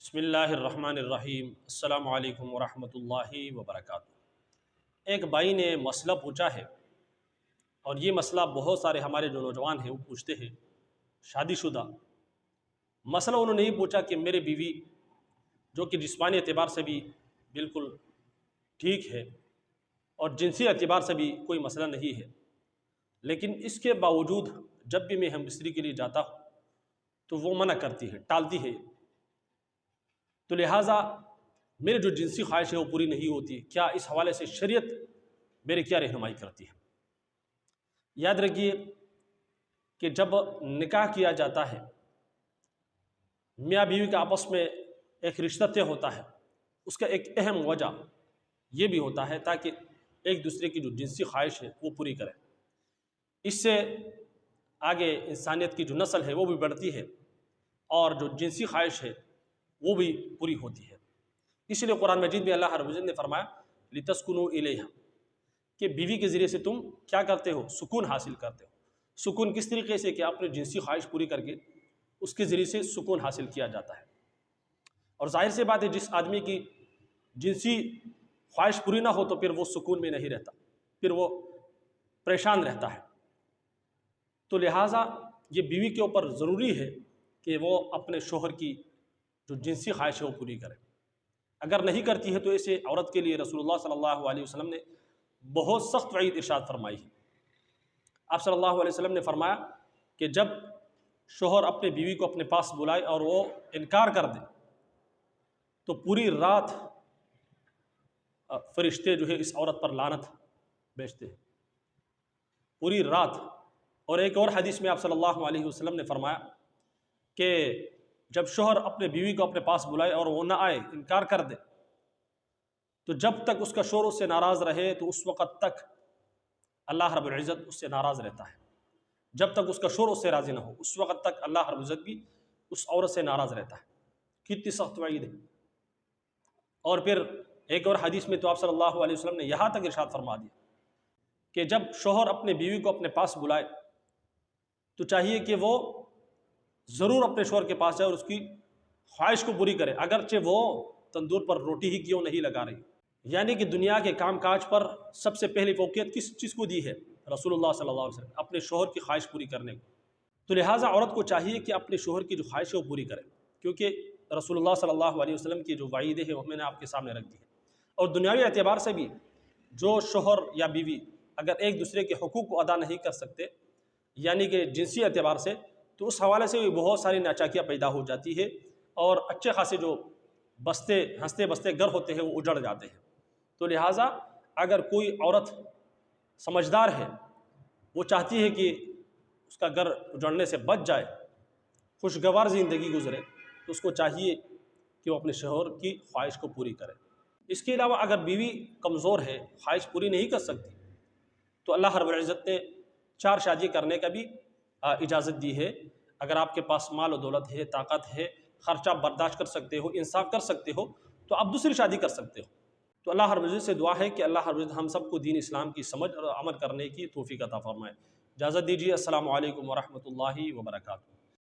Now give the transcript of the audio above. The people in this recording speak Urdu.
بسم اللہ الرحمن الرحیم السلام علیکم ورحمۃ اللہ وبرکاتہ۔ ایک بھائی نے مسئلہ پوچھا ہے، اور یہ مسئلہ بہت سارے ہمارے جو نوجوان ہیں وہ پوچھتے ہیں، شادی شدہ۔ مسئلہ انہوں نے یہ پوچھا کہ میری بیوی جو کہ جسمانی اعتبار سے بھی بالکل ٹھیک ہے اور جنسی اعتبار سے بھی کوئی مسئلہ نہیں ہے، لیکن اس کے باوجود جب بھی میں ہم بستری کے لیے جاتا ہوں تو وہ منع کرتی ہے، ٹالتی ہے، تو لہٰذا میرے جو جنسی خواہش ہے وہ پوری نہیں ہوتی۔ کیا اس حوالے سے شریعت میرے کیا رہنمائی کرتی ہے؟ یاد رکھیے کہ جب نکاح کیا جاتا ہے، میاں بیوی کا آپس میں ایک رشتہ طے ہوتا ہے، اس کا ایک اہم وجہ یہ بھی ہوتا ہے تاکہ ایک دوسرے کی جو جنسی خواہش ہے وہ پوری کرے۔ اس سے آگے انسانیت کی جو نسل ہے وہ بھی بڑھتی ہے، اور جو جنسی خواہش ہے وہ بھی پوری ہوتی ہے۔ اس لیے قرآن مجید میں اللہ رب العزت نے فرمایا لِتَسْكُنُوا إِلَيْهَا، کہ بیوی کے ذریعے سے تم کیا کرتے ہو؟ سکون حاصل کرتے ہو۔ سکون کس طریقے سے؟ کہ اپنے جنسی خواہش پوری کر کے اس کے ذریعے سے سکون حاصل کیا جاتا ہے۔ اور ظاہر سی بات ہے، جس آدمی کی جنسی خواہش پوری نہ ہو تو پھر وہ سکون میں نہیں رہتا، پھر وہ پریشان رہتا ہے۔ تو لہٰذا یہ بیوی کے اوپر ضروری ہے کہ وہ اپنے شوہر کی جو جنسی خواہش ہے وہ پوری کرے۔ اگر نہیں کرتی ہے تو اسے عورت کے لیے رسول اللہ صلی اللہ علیہ وسلم نے بہت سخت وعید ارشاد فرمائی ہے۔ آپ صلی اللہ علیہ وسلم نے فرمایا کہ جب شوہر اپنے بیوی کو اپنے پاس بلائے اور وہ انکار کر دے تو پوری رات فرشتے جو ہے اس عورت پر لعنت بھیجتے ہیں، پوری رات۔ اور ایک اور حدیث میں آپ صلی اللہ علیہ وسلم نے فرمایا کہ جب شوہر اپنے بیوی کو اپنے پاس بلائے اور وہ نہ آئے، انکار کر دے، تو جب تک اس کا شوہر اس سے ناراض رہے تو اس وقت تک اللہ رب العزت اس سے ناراض رہتا ہے۔ جب تک اس کا شوہر اس سے راضی نہ ہو اس وقت تک اللہ رب العزت بھی اس عورت سے ناراض رہتا ہے۔ کتنی سخت وعید ہے۔ اور پھر ایک اور حدیث میں تو آپ صلی اللہ علیہ وسلم نے یہاں تک ارشاد فرما دیا کہ جب شوہر اپنے بیوی کو اپنے پاس بلائے تو چاہیے کہ وہ ضرور اپنے شوہر کے پاس جائے اور اس کی خواہش کو پوری کرے، اگرچہ وہ تندور پر روٹی ہی کیوں نہیں لگا رہی۔ یعنی کہ دنیا کے کام کاج پر سب سے پہلی فوقیت کس چیز کو دی ہے؟ رسول اللہ صلی اللہ علیہ وسلم، اپنے شوہر کی خواہش پوری کرنے کو۔ تو لہٰذا عورت کو چاہیے کہ اپنے شوہر کی جو خواہش ہے وہ پوری کرے، کیونکہ رسول اللہ صلی اللہ علیہ وسلم کی جو وعیدیں ہیں وہ میں نے آپ کے سامنے رکھ دی ہیں۔ اور دنیاوی اعتبار سے بھی جو شوہر یا بیوی اگر ایک دوسرے کے حقوق کو ادا نہیں کر سکتے، یعنی کہ جنسی اعتبار سے، تو اس حوالے سے بھی بہت ساری ناچاکیاں پیدا ہو جاتی ہے، اور اچھے خاصے جو ہنستے بستے گھر ہوتے ہیں وہ اجڑ جاتے ہیں۔ تو لہٰذا اگر کوئی عورت سمجھدار ہے، وہ چاہتی ہے کہ اس کا گھر اجڑنے سے بچ جائے، خوشگوار زندگی گزرے، تو اس کو چاہیے کہ وہ اپنے شوہر کی خواہش کو پوری کرے۔ اس کے علاوہ اگر بیوی کمزور ہے، خواہش پوری نہیں کر سکتی، تو اللہ رب العزت نے 4 شادی کرنے کا بھی اجازت دی ہے۔ اگر آپ کے پاس مال و دولت ہے، طاقت ہے، خرچہ برداشت کر سکتے ہو، انصاف کر سکتے ہو، تو آپ دوسری شادی کر سکتے ہو۔ تو اللہ رب العزت سے دعا ہے کہ اللہ رب العزت ہم سب کو دین اسلام کی سمجھ اور عمل کرنے کی توفیق عطا فرمائے۔ اجازت دیجیے، السلام علیکم ورحمۃ اللہ وبرکاتہ۔